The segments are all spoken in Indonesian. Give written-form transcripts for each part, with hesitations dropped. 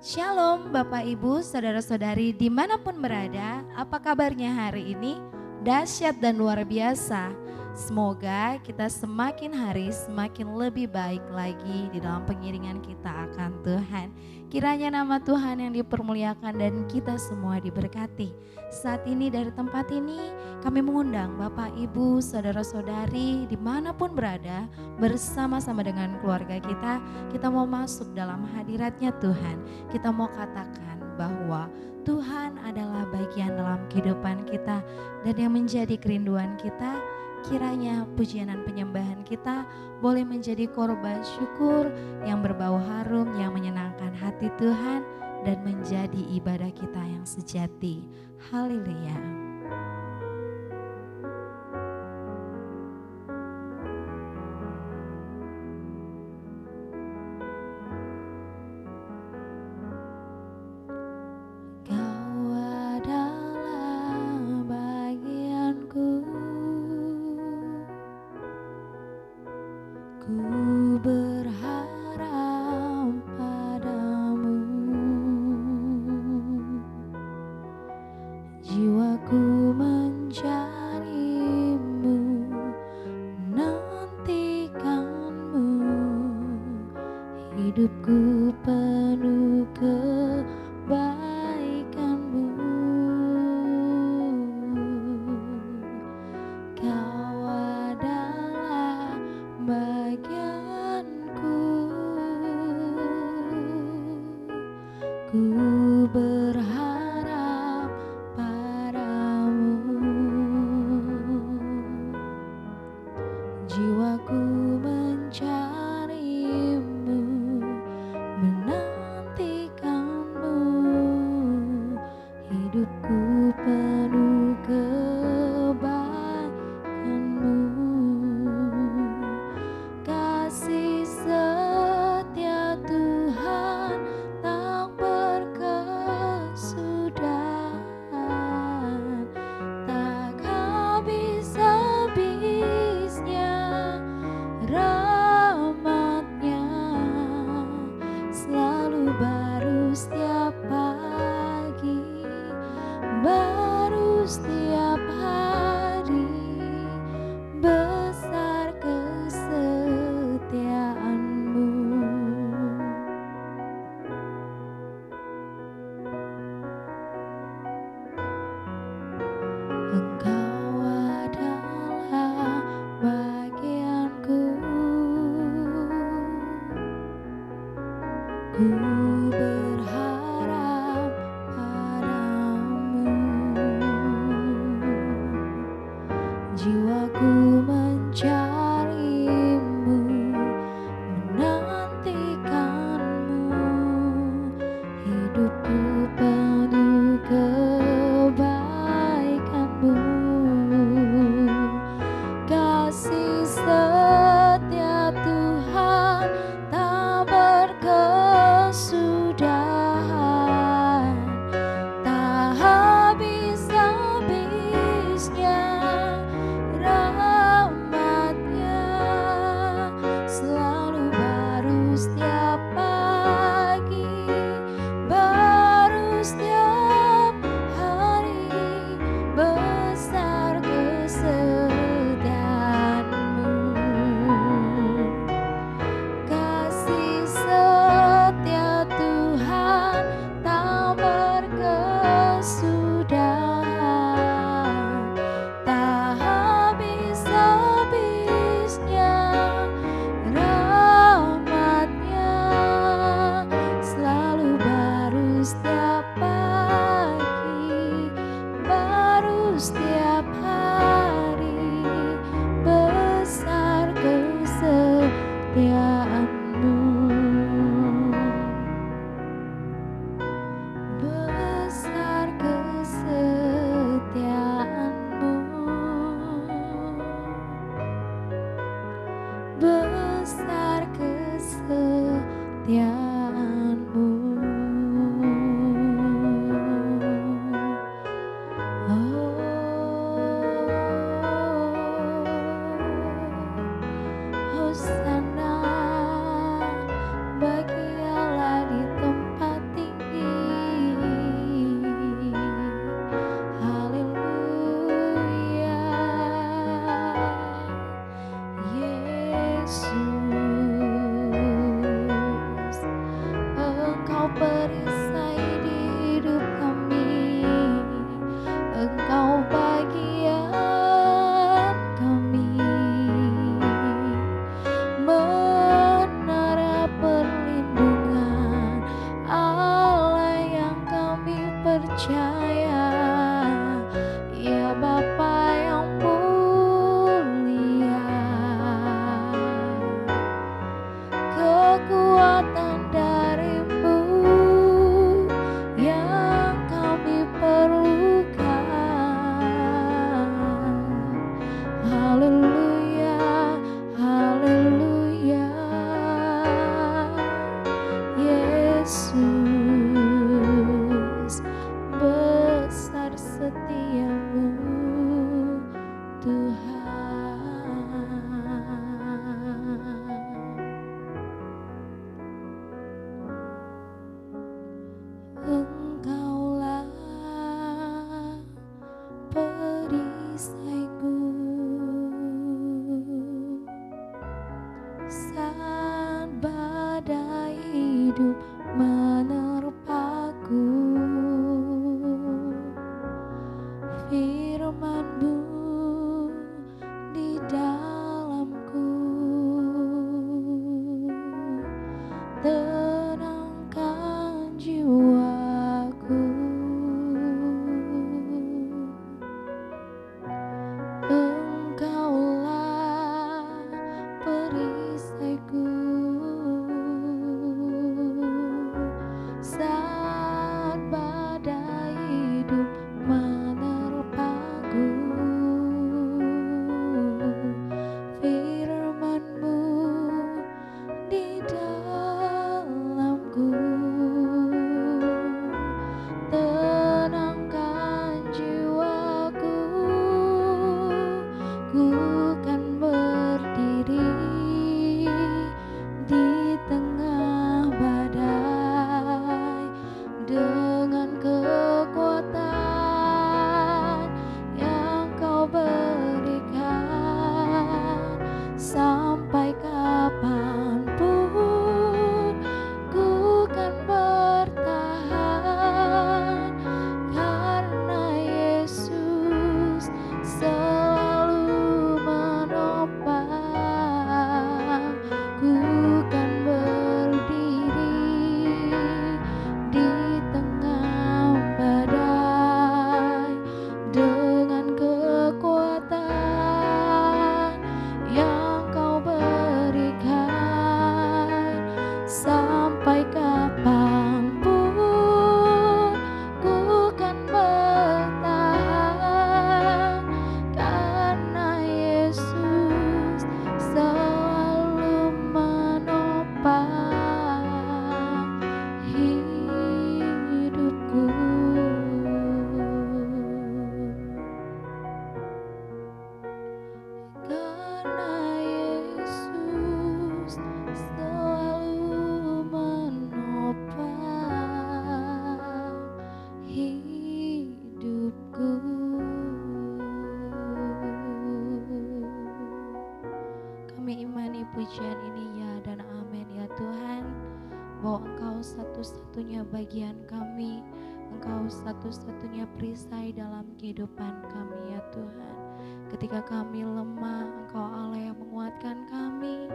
Shalom Bapak Ibu, Saudara-saudari dimanapun berada, apa kabarnya hari ini? Dahsyat dan luar biasa. Semoga kita semakin hari semakin lebih baik lagi di dalam pengiringan kita akan Tuhan. Kiranya nama Tuhan yang dipermuliakan dan kita semua diberkati. Saat ini dari tempat ini kami mengundang Bapak Ibu, Saudara-saudari dimanapun berada bersama-sama dengan keluarga kita mau masuk dalam hadiratnya Tuhan. Kita mau katakan bahwa Tuhan adalah bagian dalam kehidupan kita dan yang menjadi kerinduan kita, kiranya pujian dan penyembahan kita boleh menjadi korban syukur yang berbau harum yang menyenangkan hati Tuhan dan menjadi ibadah kita yang sejati. Haleluya. Ku berharap padamu, jiwaku mencarimu, menantikanmu, hidupku penuh kebaikanmu. Kau adalah bagianku, ku berharap padamu, jiwaku mencarimu, menantikanmu, hidupku penuh kebaikanmu. Kasih setia Tuhan tak berkesudahan, tak habis-habisnya rahmat-Nya, selalu baru setiap pagi, baru setiap hari, besar kesetiaan-Mu. Engkau adalah bagianku, ku berharap padamu, jiwaku mencarimu, menantikanmu, hidupku penuh kebaikanmu. Kasih setia Tuhan tak berkesudahan, Yesus, besar setiamu Tuhan. Engkaulah perisaiku saat badai hidup menerpaku. Firman-Mu di dalamku tenangkan jiwaku. Engkaulah perisaiku saat badai hidup menerpaku. Firman-Mu di dalamku tenangkan jiwaku. Ku kan berdiri di tengah badai dengan kekuatan yang Kau berikan. Sampai kapanpun ku kan bertahan, karena Yesus selalu menopang. Ku kan berdiri di tengah badai dengan kekuatan yang Kau berikan. Sampai kapanpun ku kan bertahan, karena Yesus selalu menopang hidupku. Karena Yesus selalu menopang hidupku. Kami imani pujian ini ya dan amin ya Tuhan, bahwa Engkau satu-satunya bagian kami, Engkau satu-satunya perisai dalam kehidupan kami ya Tuhan. Ketika kami lemah, Engkau Allah yang menguatkan kami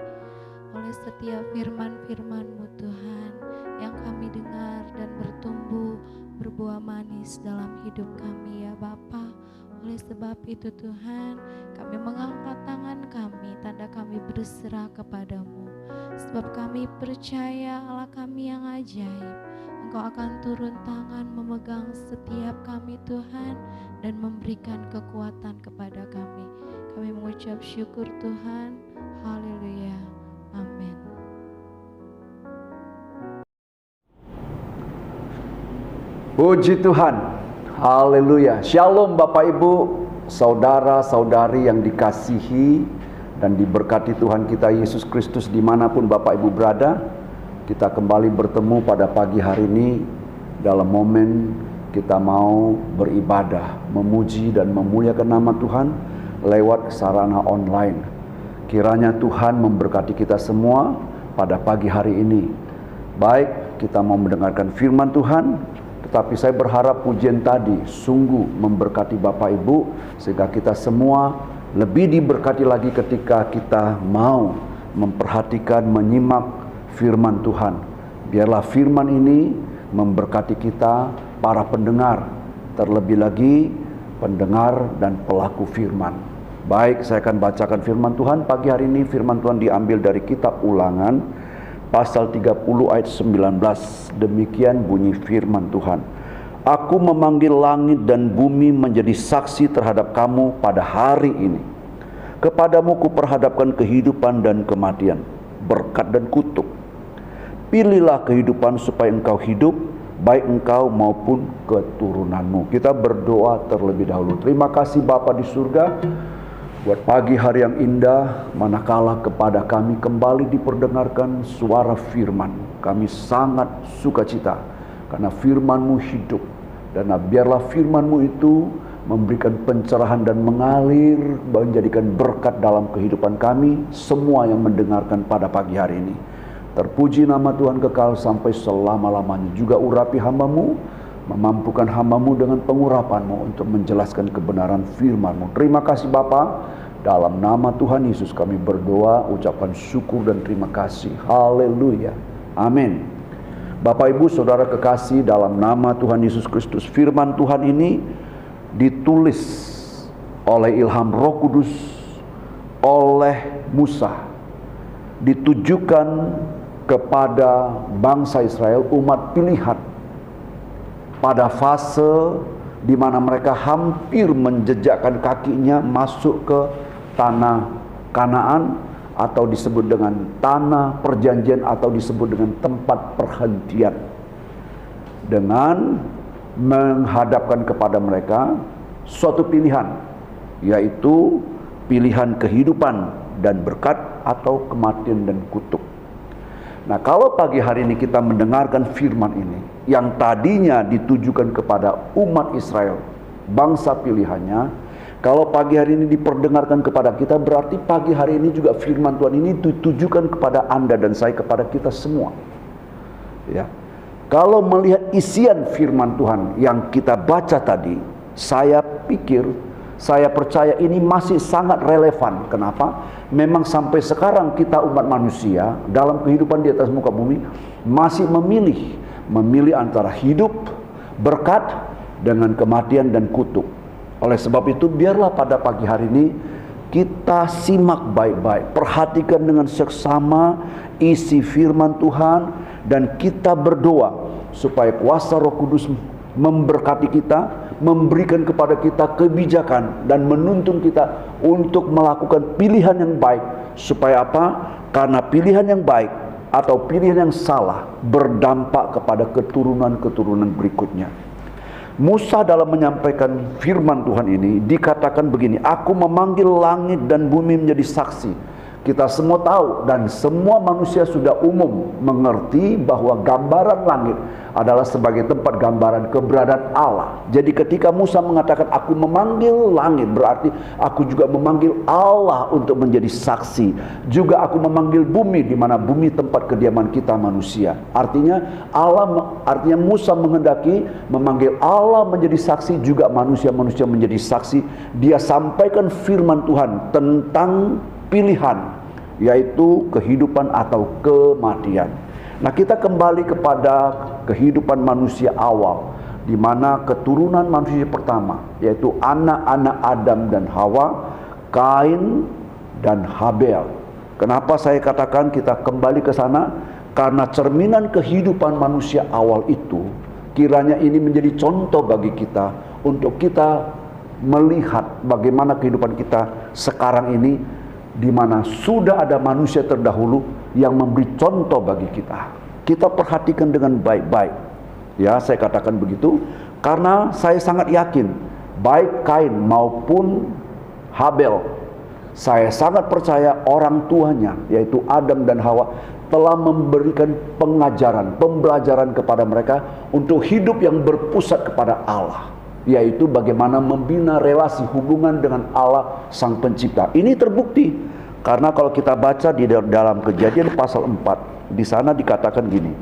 oleh setiap firman-Firman-Mu Tuhan, yang kami dengar dan bertumbuh berbuah manis dalam hidup kami ya Bapa. Oleh sebab itu Tuhan, kami mengangkat tangan kami, tanda kami berserah kepadamu. Sebab kami percaya Allah kami yang ajaib, Engkau akan turun tangan memegang setiap kami Tuhan, dan memberikan kekuatan kepada kami. Kami mengucap syukur Tuhan. Haleluya. Amin. Puji Tuhan. Haleluya. Shalom Bapak Ibu, saudara-saudari yang dikasihi dan diberkati Tuhan kita Yesus Kristus dimanapun Bapak Ibu berada. Kita kembali bertemu pada pagi hari ini dalam momen kita mau beribadah, memuji dan memuliakan nama Tuhan lewat sarana online. Kiranya Tuhan memberkati kita semua pada pagi hari ini. Baik, kita mau mendengarkan firman Tuhan, tetapi saya berharap pujian tadi sungguh memberkati Bapak Ibu, sehingga kita semua lebih diberkati lagi ketika kita mau memperhatikan, menyimak firman Tuhan. Biarlah firman ini memberkati kita, para pendengar, terlebih lagi pendengar dan pelaku firman. Baik, saya akan bacakan firman Tuhan pagi hari ini. Firman Tuhan diambil dari kitab Ulangan pasal 30 ayat 19. Demikian bunyi firman Tuhan. Aku memanggil langit dan bumi menjadi saksi terhadap kamu pada hari ini. Kepadamu kuperhadapkan kehidupan dan kematian, berkat dan kutuk. Pilihlah kehidupan supaya engkau hidup, baik engkau maupun keturunanmu. Kita berdoa terlebih dahulu. Terima kasih Bapa di surga, buat pagi hari yang indah, manakala kepada kami kembali diperdengarkan suara firman. Kami sangat sukacita, karena firman-Mu hidup. Dan biarlah firman-Mu itu memberikan pencerahan dan mengalir, menjadikan berkat dalam kehidupan kami, semua yang mendengarkan pada pagi hari ini. Terpuji nama Tuhan kekal sampai selama-lamanya. Juga urapi hamba-Mu, memampukan hamba-Mu dengan pengurapan-Mu untuk menjelaskan kebenaran firman-Mu. Terima kasih Bapa, dalam nama Tuhan Yesus kami berdoa, ucapan syukur dan terima kasih. Haleluya, amin. Bapak Ibu Saudara kekasih, dalam nama Tuhan Yesus Kristus, firman Tuhan ini ditulis oleh ilham Roh Kudus oleh Musa, ditujukan kepada bangsa Israel, umat pilihan, pada fase di mana mereka hampir menjejakkan kakinya masuk ke tanah Kanaan, atau disebut dengan tanah perjanjian, atau disebut dengan tempat perhentian, dengan menghadapkan kepada mereka suatu pilihan, yaitu pilihan kehidupan dan berkat, atau kematian dan kutuk. Nah, kalau pagi hari ini kita mendengarkan firman ini, yang tadinya ditujukan kepada umat Israel, bangsa pilihannya, kalau pagi hari ini diperdengarkan kepada kita, berarti pagi hari ini juga firman Tuhan ini ditujukan kepada Anda dan saya, kepada kita semua. Ya. Kalau melihat isian firman Tuhan yang kita baca tadi, saya pikir, saya percaya ini masih sangat relevan. Kenapa? Memang sampai sekarang kita umat manusia dalam kehidupan di atas muka bumi masih memilih antara hidup, berkat, dengan kematian dan kutuk. Oleh sebab itu, biarlah pada pagi hari ini kita simak baik-baik, perhatikan dengan seksama isi firman Tuhan, dan kita berdoa supaya kuasa Roh Kudus memberkati kita, memberikan kepada kita kebijakan, dan menuntun kita untuk melakukan pilihan yang baik. Supaya apa? Karena pilihan yang baik atau pilihan yang salah berdampak kepada keturunan-keturunan berikutnya. Musa dalam menyampaikan firman Tuhan ini dikatakan begini, aku memanggil langit dan bumi menjadi saksi. Kita semua tahu dan semua manusia sudah umum mengerti bahwa gambaran langit adalah sebagai tempat gambaran keberadaan Allah. Jadi ketika Musa mengatakan aku memanggil langit, berarti aku juga memanggil Allah untuk menjadi saksi. Juga aku memanggil bumi, di mana bumi tempat kediaman kita manusia. Artinya Musa menghendaki memanggil Allah menjadi saksi, juga manusia-manusia menjadi saksi. Dia sampaikan firman Tuhan tentang pilihan, yaitu kehidupan atau kematian. Nah, kita kembali kepada kehidupan manusia awal, di mana keturunan manusia pertama, yaitu anak-anak Adam dan Hawa, Kain dan Habel. Kenapa saya katakan kita kembali ke sana? Karena cerminan kehidupan manusia awal itu, kiranya ini menjadi contoh bagi kita, untuk kita melihat bagaimana kehidupan kita sekarang ini, di mana sudah ada manusia terdahulu yang memberi contoh bagi kita. Kita perhatikan dengan baik-baik. Ya, saya katakan begitu karena saya sangat yakin baik Kain maupun Habel, saya sangat percaya orang tuanya yaitu Adam dan Hawa telah memberikan pengajaran, pembelajaran kepada mereka untuk hidup yang berpusat kepada Allah, yaitu bagaimana membina relasi hubungan dengan Allah Sang Pencipta. Ini terbukti karena kalau kita baca di dalam Kejadian pasal 4, di sana dikatakan gini,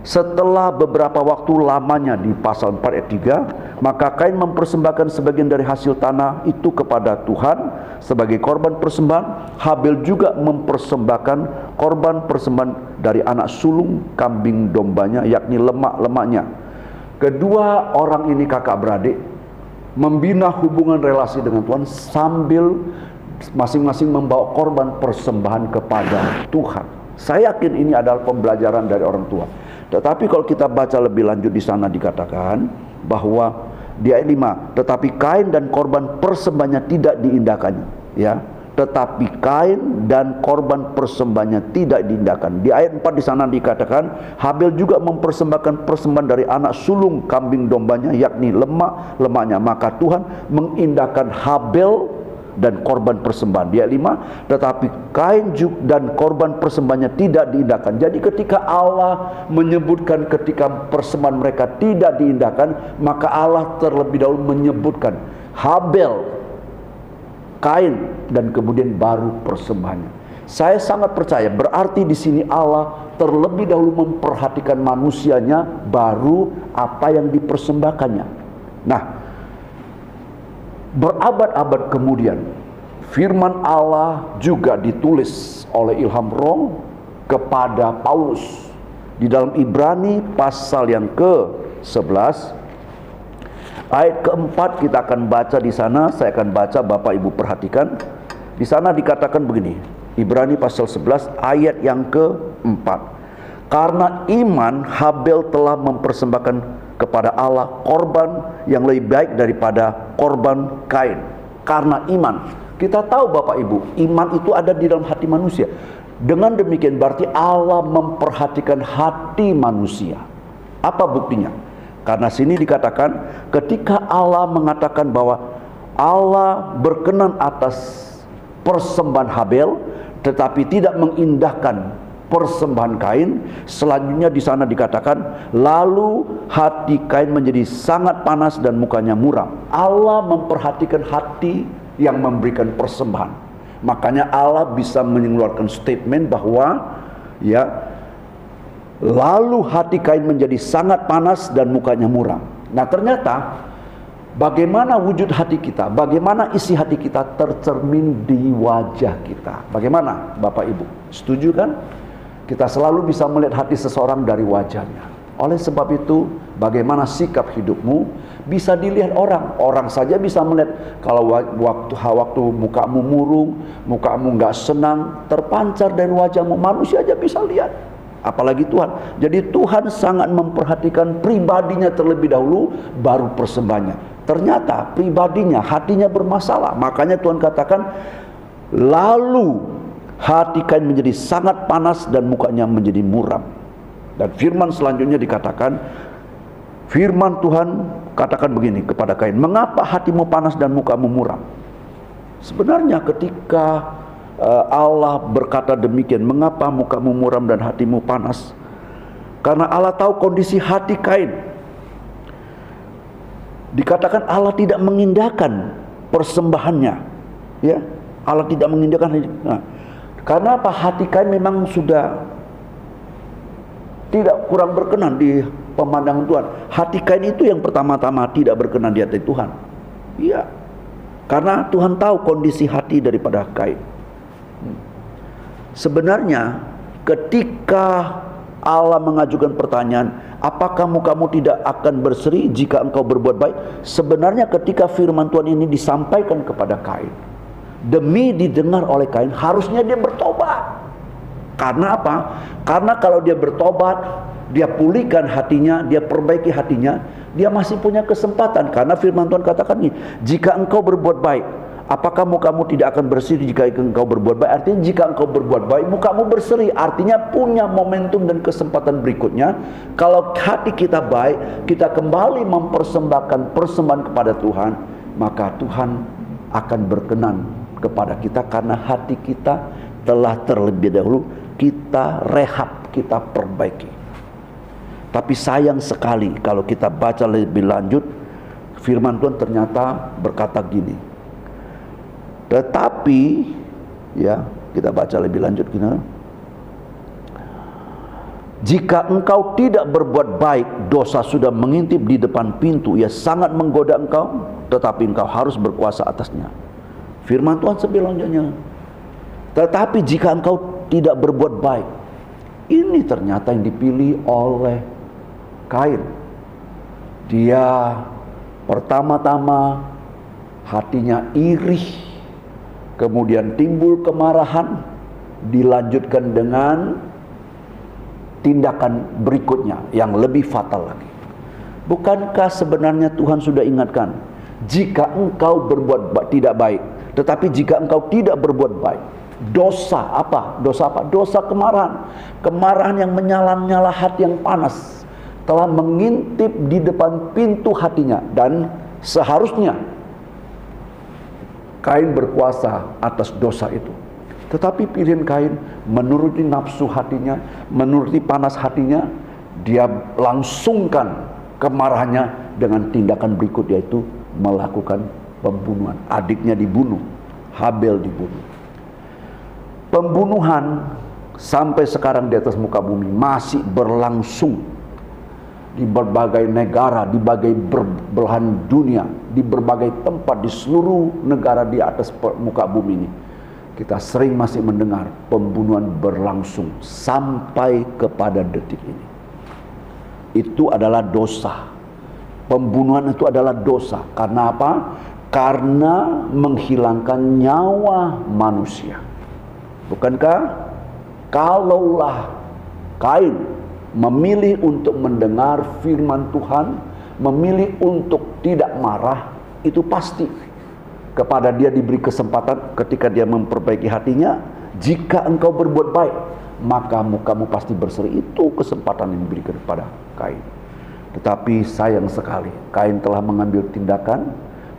setelah beberapa waktu lamanya, di pasal 4 ayat 3, maka Kain mempersembahkan sebagian dari hasil tanah itu kepada Tuhan sebagai korban persembahan. Habel juga mempersembahkan korban persembahan dari anak sulung kambing dombanya, yakni lemak-lemaknya. Kedua orang ini kakak beradik membina hubungan relasi dengan Tuhan sambil masing-masing membawa korban persembahan kepada Tuhan. Saya yakin ini adalah pembelajaran dari orang tua. Tetapi kalau kita baca lebih lanjut, di sana dikatakan bahwa di ayat 5, tetapi Kain dan korban persembahannya tidak diindahkannya, ya. tetapi Kain dan korban persembahannya tidak diindahkan. Di ayat 4 di sana dikatakan Habel juga mempersembahkan persembahan dari anak sulung kambing dombanya, yakni lemaknya. Maka Tuhan mengindahkan Habel dan korban persembahan. Di ayat 5, tetapi Kain dan korban persembahannya tidak diindahkan. Jadi ketika Allah menyebutkan ketika persembahan mereka tidak diindahkan, maka Allah terlebih dahulu menyebutkan Habel, Kain, dan kemudian baru persembahannya. Saya sangat percaya berarti di sini Allah terlebih dahulu memperhatikan manusianya, baru apa yang dipersembahkannya. Nah, berabad-abad kemudian firman Allah juga ditulis oleh ilham roh kepada Paulus di dalam Ibrani pasal yang ke-11 ayat keempat. Kita akan baca di sana, saya akan baca, Bapak Ibu perhatikan. Di sana dikatakan begini, Ibrani pasal 11 ayat yang keempat. Karena iman Habel telah mempersembahkan kepada Allah korban yang lebih baik daripada korban Kain. Karena iman. Kita tahu Bapak Ibu, iman itu ada di dalam hati manusia. Dengan demikian berarti Allah memperhatikan hati manusia. Apa buktinya? Karena sini dikatakan ketika Allah mengatakan bahwa Allah berkenan atas persembahan Habel tetapi tidak mengindahkan persembahan Kain. Selanjutnya di sana dikatakan lalu hati Kain menjadi sangat panas dan mukanya muram. Allah memperhatikan hati yang memberikan persembahan. Makanya Allah bisa mengeluarkan statement bahwa lalu hati Kain menjadi sangat panas dan mukanya muram. Nah, ternyata bagaimana wujud hati kita, bagaimana isi hati kita tercermin di wajah kita. Bagaimana Bapak Ibu? Setuju kan? Kita selalu bisa melihat hati seseorang dari wajahnya. Oleh sebab itu, bagaimana sikap hidupmu bisa dilihat orang. Orang saja bisa melihat kalau waktu mukamu murung, mukamu nggak senang, terpancar dari wajahmu. Manusia aja bisa lihat. Apalagi Tuhan. Jadi Tuhan sangat memperhatikan pribadinya terlebih dahulu, baru persembahannya. Ternyata pribadinya, hatinya bermasalah. Makanya Tuhan katakan, lalu hati Kain menjadi sangat panas dan mukanya menjadi muram. Dan firman selanjutnya dikatakan, firman Tuhan katakan begini kepada Kain, mengapa hatimu panas dan mukamu muram? Sebenarnya ketika Allah berkata demikian, mengapa mukamu muram dan hatimu panas? Karena Allah tahu kondisi hati Kain. Dikatakan Allah tidak mengindahkan persembahannya, ya. Allah tidak mengindahkan. Nah, karena apa? Hati Kain memang sudah tidak kurang berkenan di pemandangan Tuhan. Hati Kain itu yang pertama-tama tidak berkenan di hati Tuhan. Iya. Karena Tuhan tahu kondisi hati daripada Kain. Sebenarnya ketika Allah mengajukan pertanyaan, apakah mukamu tidak akan berseri jika engkau berbuat baik? Sebenarnya ketika firman Tuhan ini disampaikan kepada Kain, demi didengar oleh Kain, harusnya dia bertobat. Karena apa? Karena kalau dia bertobat, dia pulihkan hatinya, dia perbaiki hatinya, dia masih punya kesempatan. Karena firman Tuhan katakan ini, jika engkau berbuat baik, apakah mukamu tidak akan berseri jika engkau berbuat baik? Artinya jika engkau berbuat baik, mukamu berseri. Artinya punya momentum dan kesempatan berikutnya. Kalau hati kita baik, kita kembali mempersembahkan persembahan kepada Tuhan, maka Tuhan akan berkenan kepada kita. Karena hati kita telah terlebih dahulu kita rehab, kita perbaiki. Tapi sayang sekali kalau kita baca lebih lanjut, firman Tuhan ternyata berkata gini. Tetapi, ya, kita baca lebih lanjut gini. Jika engkau tidak berbuat baik, dosa sudah mengintip di depan pintu, ia sangat menggoda engkau, tetapi engkau harus berkuasa atasnya. Firman Tuhan selanjutnya, tetapi jika engkau tidak berbuat baik, ini ternyata yang dipilih oleh Kain. Dia pertama-tama hatinya iri, kemudian timbul kemarahan, dilanjutkan dengan tindakan berikutnya yang lebih fatal lagi. Bukankah sebenarnya Tuhan sudah ingatkan, jika engkau berbuat tidak baik, Tetapi jika engkau tidak berbuat baik, dosa apa? Dosa apa? Dosa kemarahan. Kemarahan yang menyala-nyala hati yang panas telah mengintip di depan pintu hatinya, dan seharusnya Kain berkuasa atas dosa itu. Tetapi pilihan Kain menuruti nafsu hatinya, menuruti panas hatinya, dia langsungkan kemarahannya dengan tindakan berikut, yaitu melakukan pembunuhan. Adiknya dibunuh, Habel dibunuh. Pembunuhan sampai sekarang di atas muka bumi masih berlangsung di berbagai negara, di berbagai belahan dunia, di berbagai tempat di seluruh negara di atas muka bumi ini. Kita sering masih mendengar pembunuhan berlangsung sampai kepada detik ini. Itu adalah dosa. Pembunuhan itu adalah dosa. Karena apa? Karena menghilangkan nyawa manusia. Bukankah kalaulah Kain memilih untuk mendengar firman Tuhan, memilih untuk tidak marah, itu pasti kepada dia diberi kesempatan ketika dia memperbaiki hatinya. Jika engkau berbuat baik, maka mukamu pasti berseri. Itu kesempatan yang diberikan kepada Kain. Tetapi sayang sekali, Kain telah mengambil tindakan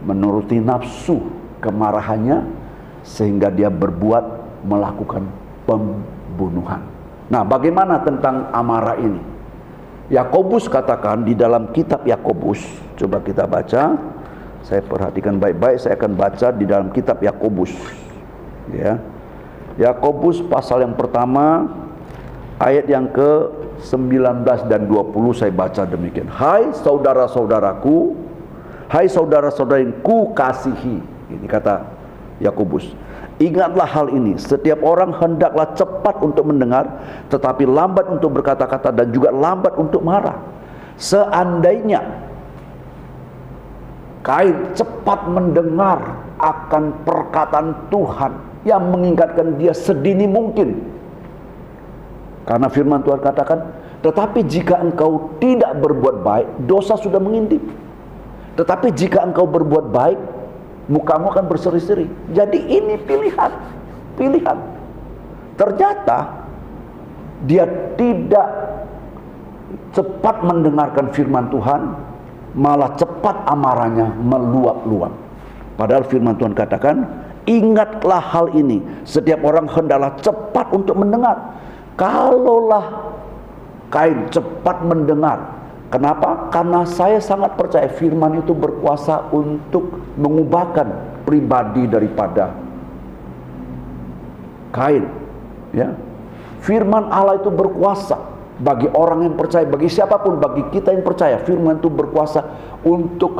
menuruti nafsu kemarahannya, sehingga dia melakukan pembunuhan. Nah, bagaimana tentang amarah ini? Yakobus katakan di dalam kitab Yakobus, coba kita baca. Saya perhatikan baik-baik, saya akan baca di dalam kitab Yakobus. Ya. Yakobus pasal yang pertama, ayat yang ke-19 dan 20 saya baca demikian. Hai saudara-saudaraku, hai saudara-saudara yang ku kasihi. Ini kata Yakobus. Ingatlah hal ini, setiap orang hendaklah cepat untuk mendengar, tetapi lambat untuk berkata-kata, dan juga lambat untuk marah. Seandainya Kain cepat mendengar akan perkataan Tuhan yang mengingatkan dia sedini mungkin, karena firman Tuhan katakan, tetapi jika engkau tidak berbuat baik, dosa sudah mengintip. Tetapi jika engkau berbuat baik, mukamu akan berseri-seri. Jadi ini pilihan. Ternyata dia tidak cepat mendengarkan firman Tuhan, malah cepat amarahnya meluap-luap. Padahal firman Tuhan katakan, ingatlah hal ini, setiap orang hendaklah cepat untuk mendengar. Kalaulah Kain cepat mendengar, kenapa? Karena saya sangat percaya firman itu berkuasa untuk mengubahkan pribadi daripada Kain. Ya, firman Allah itu berkuasa bagi orang yang percaya, bagi siapapun, bagi kita yang percaya. Firman itu berkuasa untuk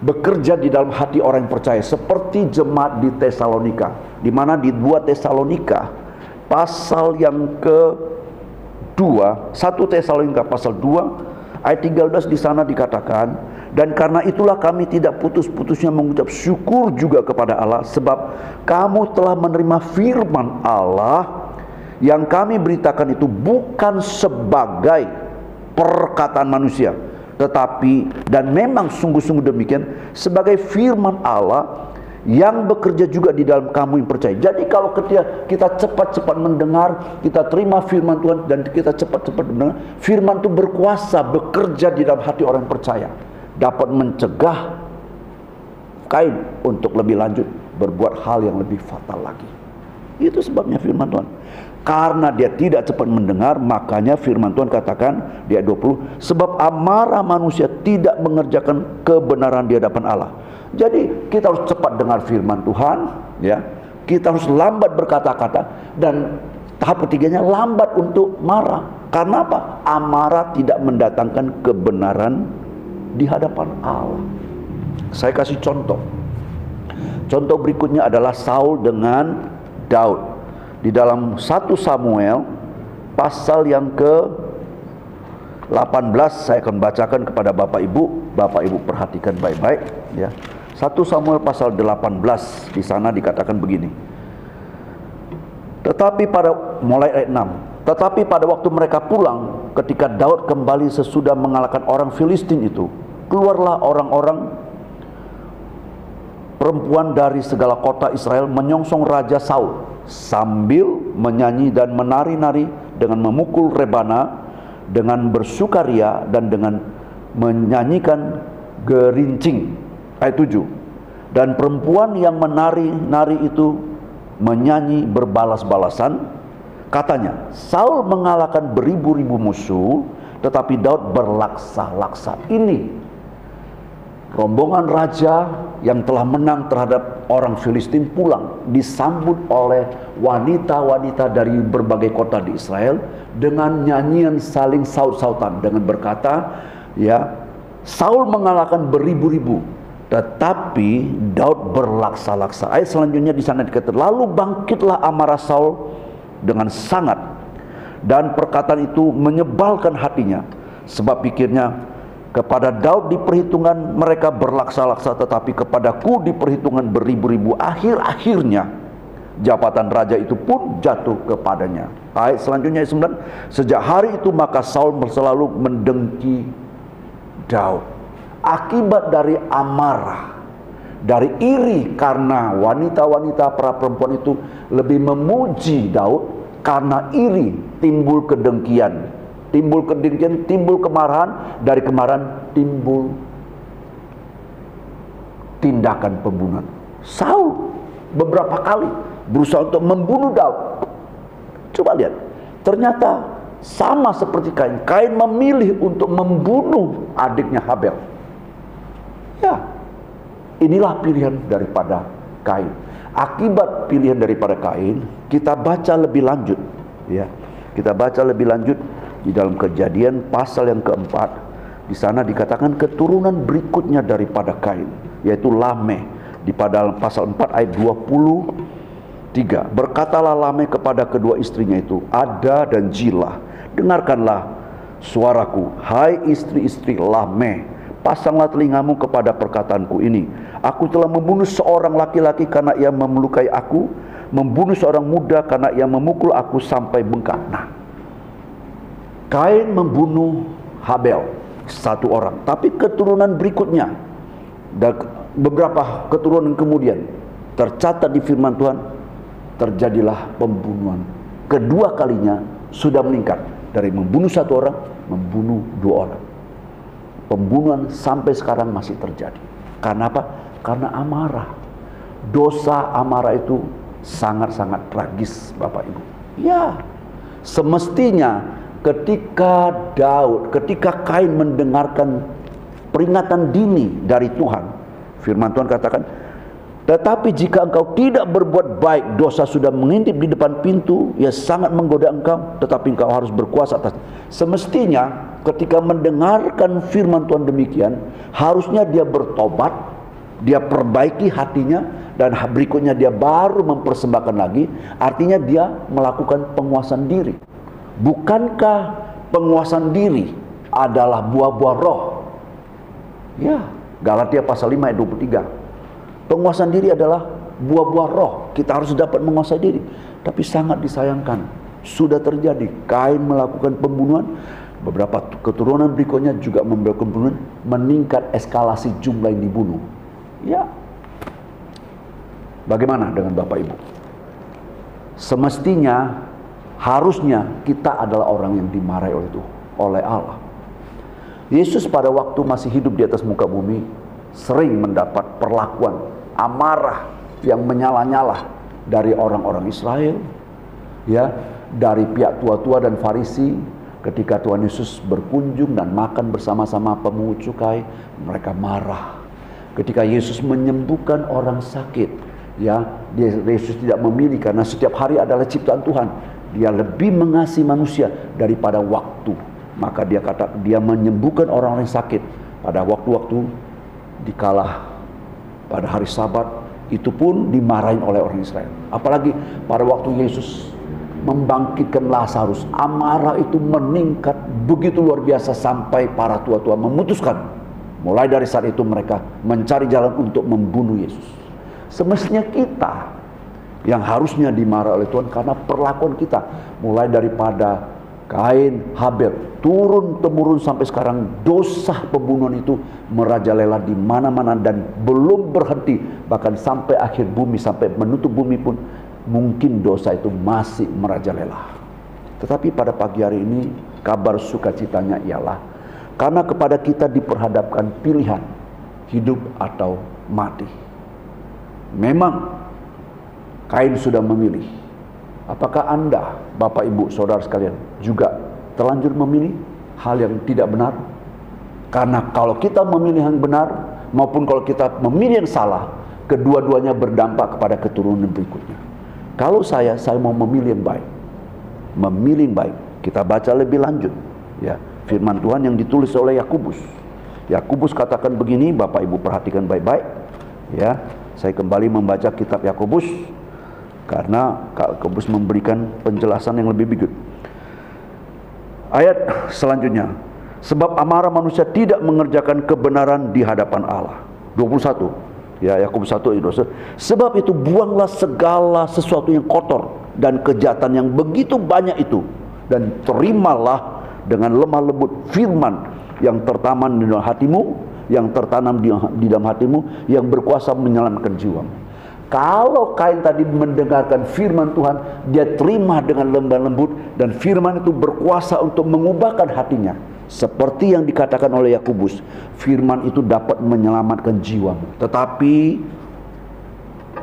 bekerja di dalam hati orang yang percaya, seperti jemaat di Tesalonika, di mana di 2 Tesalonika pasal yang ke-2, 1 Tesalonika pasal 2 ayat 13, di sana dikatakan, dan karena itulah kami tidak putus-putusnya mengucap syukur juga kepada Allah, sebab kamu telah menerima firman Allah yang kami beritakan itu bukan sebagai perkataan manusia, tetapi, dan memang sungguh-sungguh demikian, sebagai firman Allah yang bekerja juga di dalam kamu yang percaya. Jadi kalau ketika kita cepat-cepat mendengar, kita terima firman Tuhan, dan kita cepat-cepat mendengar, firman itu berkuasa bekerja di dalam hati orang yang percaya, dapat mencegah Kain untuk lebih lanjut berbuat hal yang lebih fatal lagi. Itu sebabnya firman Tuhan. Karena dia tidak cepat mendengar, makanya firman Tuhan katakan di ayat 20, sebab amarah manusia tidak mengerjakan kebenaran di hadapan Allah. Jadi kita harus cepat dengar firman Tuhan, ya. Kita harus lambat berkata-kata, dan tahap ketiganya lambat untuk marah. Karena apa? Amarah tidak mendatangkan kebenaran di hadapan Allah. Saya kasih contoh. Contoh berikutnya adalah Saul dengan Daud. Di dalam 1 Samuel pasal yang ke-18, saya akan bacakan kepada Bapak Ibu. Bapak Ibu perhatikan baik-baik, ya. 1 Samuel pasal 18, di sana dikatakan begini. Mulai ayat 6. Tetapi pada waktu mereka pulang, ketika Daud kembali sesudah mengalahkan orang Filistin itu, keluarlah orang-orang perempuan dari segala kota Israel menyongsong Raja Saul sambil menyanyi dan menari-nari dengan memukul rebana, dengan bersukaria dan dengan menyanyikan gerincing. Ayat 7. Dan perempuan yang menari-nari itu menyanyi berbalas-balasan, katanya, Saul mengalahkan beribu-ribu musuh, tetapi Daud berlaksa-laksa. Ini rombongan raja yang telah menang terhadap orang Filistin pulang, disambut oleh wanita-wanita dari berbagai kota di Israel dengan nyanyian saling saut-sautan dengan berkata, ya, Saul mengalahkan beribu-ribu, tetapi Daud berlaksa-laksa. Ayat selanjutnya di sana dikatakan, lalu bangkitlah amarah Saul dengan sangat, dan perkataan itu menyebalkan hatinya, sebab pikirnya, kepada Daud diperhitungan mereka berlaksa-laksa, tetapi kepadaku diperhitungan beribu-ribu. Akhir-akhirnya jabatan raja itu pun jatuh kepadanya. Ayat selanjutnya ayat 9. Sejak hari itu maka Saul selalu mendengki Daud. Akibat dari amarah, dari iri karena wanita-wanita para perempuan itu lebih memuji Daud, karena iri timbul kedengkian. Timbul kedengkian, timbul kemarahan, dari kemarahan timbul tindakan pembunuhan. Saul beberapa kali berusaha untuk membunuh Daud. Coba lihat, ternyata sama seperti Kain. Kain memilih untuk membunuh adiknya Habel. Ya, inilah pilihan daripada Kain. Akibat pilihan daripada Kain, kita baca lebih lanjut, ya. Kita baca lebih lanjut di dalam Kejadian pasal yang keempat. Di sana dikatakan keturunan berikutnya daripada Kain, yaitu Lameh. Di pada pasal 4 ayat 23, berkatalah Lameh kepada kedua istrinya itu, Ada dan Jilah, dengarkanlah suaraku, hai istri-istri Lameh, pasanglah telingamu kepada perkataanku ini. Aku telah membunuh seorang laki-laki karena ia memelukai aku, membunuh seorang muda karena ia memukul aku sampai bengkak. Nah, Kain membunuh Habel, satu orang, tapi keturunan berikutnya dan beberapa keturunan kemudian tercatat di firman Tuhan, terjadilah pembunuhan. Kedua kalinya sudah meningkat, dari membunuh satu orang, membunuh dua orang. Pembunuhan sampai sekarang masih terjadi. Karena apa? Karena amarah. Dosa amarah itu sangat-sangat tragis, Bapak Ibu. Ya, semestinya ketika Kain mendengarkan peringatan dini dari Tuhan, firman Tuhan katakan, tetapi jika engkau tidak berbuat baik, dosa sudah mengintip di depan pintu, ia sangat menggoda engkau, tetapi engkau harus berkuasa atas. Semestinya ketika mendengarkan firman Tuhan demikian, harusnya dia bertobat, dia perbaiki hatinya, dan berikutnya dia baru mempersembahkan lagi. Artinya dia melakukan penguasaan diri. Bukankah penguasaan diri adalah buah-buah roh? Ya, Galatia pasal 5 ayat 23. Penguasaan diri adalah buah-buah roh. Kita harus dapat menguasai diri. Tapi sangat disayangkan, sudah terjadi. Kain melakukan pembunuhan, beberapa keturunan berikutnya juga melakukan pembunuhan, meningkat eskalasi jumlah yang dibunuh. Ya, bagaimana dengan Bapak Ibu? Semestinya, harusnya kita adalah orang yang dimarahi oleh Allah. Yesus pada waktu masih hidup di atas muka bumi sering mendapat perlakuan amarah yang menyala-nyala dari orang-orang Israel, ya, dari pihak tua-tua dan Farisi. Ketika Tuhan Yesus berkunjung dan makan bersama-sama pemungut cukai, mereka marah. Ketika Yesus menyembuhkan orang sakit, ya, Yesus tidak memilih, karena setiap hari adalah ciptaan Tuhan. Dia lebih mengasihi manusia daripada waktu. Maka dia kata, dia menyembuhkan orang-orang sakit pada waktu-waktu dikala pada hari Sabat, itu pun dimarahin oleh orang Israel. Apalagi pada waktu Yesus membangkitkan Lazarus, amarah itu meningkat begitu luar biasa sampai para tua-tua memutuskan. Mulai dari saat itu mereka mencari jalan untuk membunuh Yesus. Semestinya kita yang harusnya dimarah oleh Tuhan karena perlakuan kita, mulai daripada Kain, Habel, turun temurun sampai sekarang dosa pembunuhan itu merajalela di mana-mana dan belum berhenti, bahkan sampai akhir bumi, sampai menutup bumi pun mungkin dosa itu masih merajalela. Tetapi pada pagi hari ini kabar sukacitanya ialah karena kepada kita diperhadapkan pilihan hidup atau mati. Memang Kain sudah memilih. Apakah Anda, Bapak Ibu, Saudara sekalian, juga terlanjur memilih hal yang tidak benar? Karena kalau kita memilih yang benar, maupun kalau kita memilih yang salah, kedua-duanya berdampak kepada keturunan berikutnya. Kalau saya mau memilih yang baik. Memilih yang baik. Kita baca lebih lanjut. Ya, firman Tuhan yang ditulis oleh Yakobus. Yakobus katakan begini, Bapak Ibu perhatikan baik-baik. Ya, saya kembali membaca kitab Yakobus. Karena Yakobus memberikan penjelasan yang lebih bagus. Ayat selanjutnya, sebab amarah manusia tidak mengerjakan kebenaran di hadapan Allah. 21. Ya, Yakobus 1 itu. Sebab itu buanglah segala sesuatu yang kotor dan kejahatan yang begitu banyak itu, dan terimalah dengan lemah lembut firman yang tertanam di dalam hatimu, di dalam hatimu, yang berkuasa menyelamatkan jiwamu. Kalau Kain tadi mendengarkan firman Tuhan, dia terima dengan lemah lembut, dan firman itu berkuasa untuk mengubahkan hatinya. Seperti yang dikatakan oleh Yakobus, firman itu dapat menyelamatkan jiwamu. Tetapi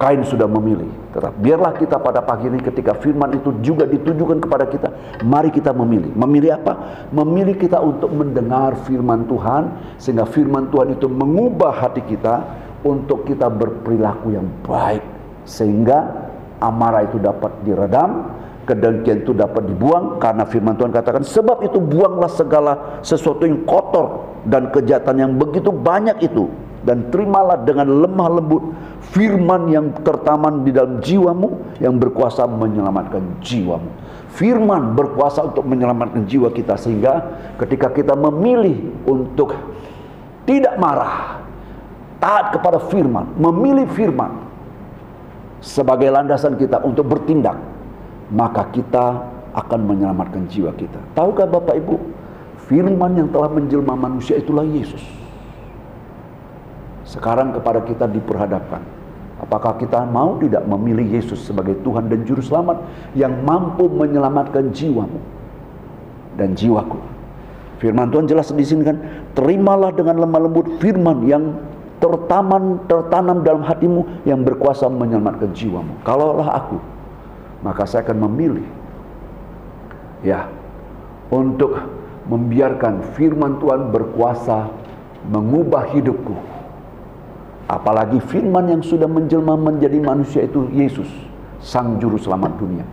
Kain sudah memilih. Tetap biarlah kita pada pagi ini ketika firman itu juga ditujukan kepada kita, mari kita memilih. Memilih apa? Memilih kita untuk mendengar firman Tuhan, sehingga firman Tuhan itu mengubah hati kita untuk kita berperilaku yang baik, sehingga amarah itu dapat diredam, kedengkian itu dapat dibuang. Karena firman Tuhan katakan, sebab itu buanglah segala sesuatu yang kotor dan kejahatan yang begitu banyak itu, dan terimalah dengan lemah lembut firman yang tertanam di dalam jiwamu, yang berkuasa menyelamatkan jiwamu. Firman berkuasa untuk menyelamatkan jiwa kita, sehingga ketika kita memilih untuk tidak marah, taat kepada firman, memilih firman sebagai landasan kita untuk bertindak, maka kita akan menyelamatkan jiwa kita. Tahukah Bapak Ibu, firman yang telah menjelma manusia itulah Yesus. Sekarang kepada kita diperhadapkan, apakah kita mau tidak memilih Yesus sebagai Tuhan dan Juru Selamat yang mampu menyelamatkan jiwamu dan jiwaku. Firman Tuhan jelas di sini kan, terimalah dengan lemah lembut firman yang tertanam dalam hatimu, yang berkuasa menyelamatkan jiwamu. Kalaulah aku, maka saya akan memilih untuk membiarkan firman Tuhan berkuasa mengubah hidupku. Apalagi firman yang sudah menjelma menjadi manusia itu Yesus, Sang Juru Selamat dunia.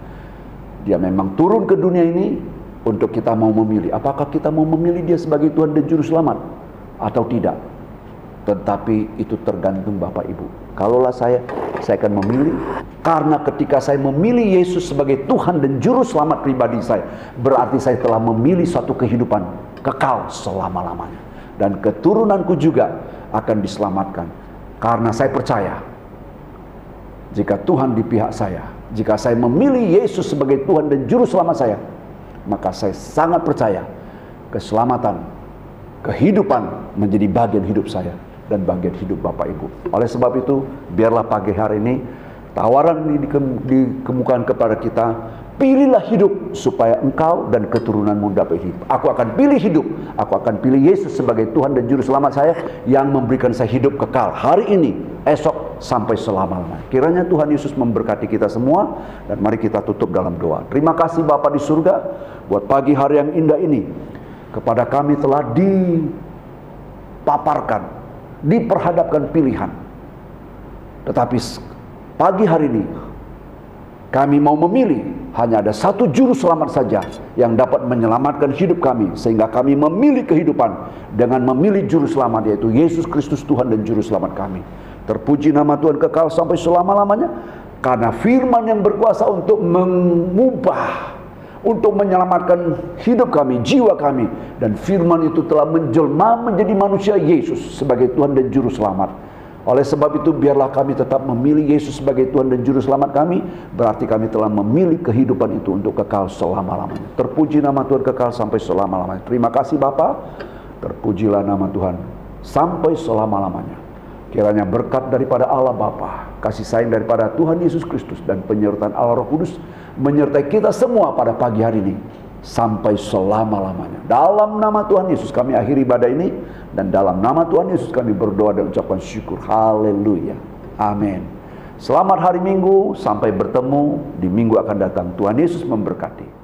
Dia memang turun ke dunia ini untuk kita mau memilih. Apakah kita mau memilih dia sebagai Tuhan dan Juru Selamat atau tidak? Tetapi itu tergantung Bapak Ibu. Kalaulah saya akan memilih. Karena ketika saya memilih Yesus sebagai Tuhan dan Juru Selamat pribadi saya, berarti saya telah memilih suatu kehidupan kekal selama-lamanya. Dan keturunanku juga akan diselamatkan. Karena saya percaya, jika Tuhan di pihak saya, jika saya memilih Yesus sebagai Tuhan dan Juru Selamat saya, maka saya sangat percaya keselamatan, kehidupan menjadi bagian hidup saya dan bagian hidup Bapak Ibu. Oleh sebab itu, biarlah pagi hari ini tawaran ini dikemukakan kepada kita, pilihlah hidup supaya engkau dan keturunanmu dapat hidup. Aku akan pilih hidup. Aku akan pilih Yesus sebagai Tuhan dan Juru Selamat saya, yang memberikan saya hidup kekal hari ini, esok, sampai selama-lamanya. Kiranya Tuhan Yesus memberkati kita semua, dan mari kita tutup dalam doa. Terima kasih Bapa di surga buat pagi hari yang indah ini. Kepada kami telah dipaparkan, diperhadapkan pilihan. Tetapi pagi hari ini kami mau memilih, hanya ada satu Juru Selamat saja yang dapat menyelamatkan hidup kami, sehingga kami memilih kehidupan dengan memilih Juru Selamat, yaitu Yesus Kristus Tuhan dan Juru Selamat kami. Terpuji nama Tuhan kekal sampai selama-lamanya, karena firman yang berkuasa untuk mengubah, untuk menyelamatkan hidup kami, jiwa kami. Dan firman itu telah menjelma menjadi manusia Yesus sebagai Tuhan dan Juru Selamat. Oleh sebab itu biarlah kami tetap memilih Yesus sebagai Tuhan dan Juru Selamat kami. Berarti kami telah memilih kehidupan itu untuk kekal selama-lamanya. Terpuji nama Tuhan kekal sampai selama-lamanya. Terima kasih Bapa. Terpujilah nama Tuhan sampai selama-lamanya. Kiranya berkat daripada Allah Bapa, kasih sayang daripada Tuhan Yesus Kristus, dan penyertaan Allah Roh Kudus menyertai kita semua pada pagi hari ini sampai selama-lamanya. Dalam nama Tuhan Yesus kami akhiri ibadah ini, dan dalam nama Tuhan Yesus kami berdoa dan ucapkan syukur. Haleluya. Amin. Selamat hari Minggu, sampai bertemu di minggu akan datang. Tuhan Yesus memberkati.